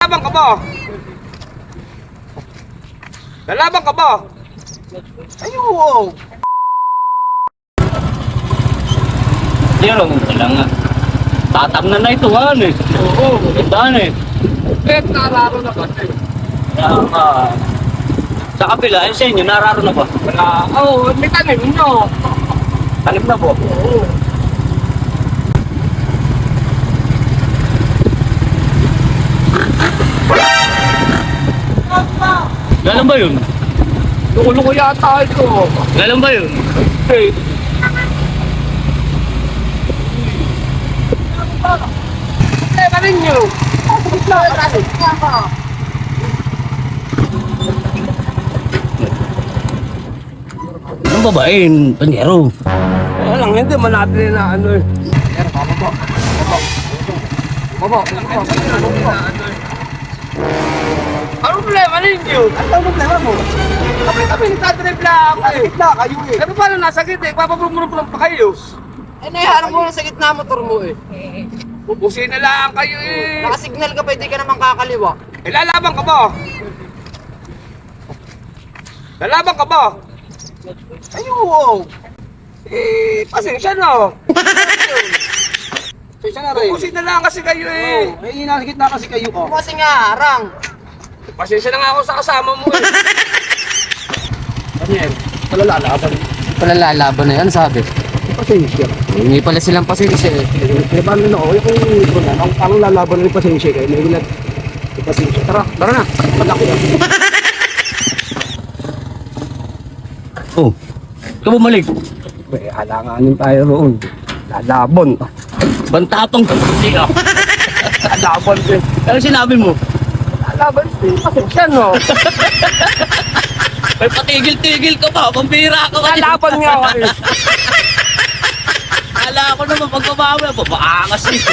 Lalaban ka ba? Lalaban ka ba? Ayun! Zero, lang nga. Tatamnan na ito, ano eh. Oo, magandaan eh. Eh, nararo na ba? Sa kabila, sa inyo, nararo na ba? Wala. Oo, may tanim nyo. Talim na po. Oo. Galang ba yun? Luko-luko yata ito. Galang ba yun? Okay. Eh, kanin nyo. Anong babain? Panyero. Kaya lang, hindi man natin na ano eh. Baba. Anong problema ninyo? Anong problema mo? Kami nagtatrip lang ako eh. Sakit na kayo eh. Ano paano nasakit eh? Papapulong pa kayo. Eh, nahiharap mo sa gitna motor mo eh. Pupusin na lang kayo eh. Nakasignal ka pa, hindi ka naman kakaliwa. Eh, lalaban ka ba? Lalaban ka ba? Ayun! Eh, pasensya na. Pasensya na rin. Pupusin na lang kasi kayo eh. Eh, nasa gitna kasi kayo ka. Kasi nga, harang. Pasensya na nga ako sa kasama mo eh. Daniel, palalalaban. Palalalaban na yan, sabi. Pasensya. Hindi pala silang pasensya eh. Eh, paano na ako? Yung parang lalaban ng pasensya kayo. May ilat. Pasensya. Tara na. Malaki yan. Oh, ikaw bumalik. Eh, halanganin tayo roon. Lalabon. Bantatong kasi ah. Lalabon din. Ano sinabi mo? Lalaban din. Pasensya no. May patigil-tigil ka ba? Pambira ka kasi. Lalaban nga ako eh. Kala ko naman pag kumawi, babaangas nito.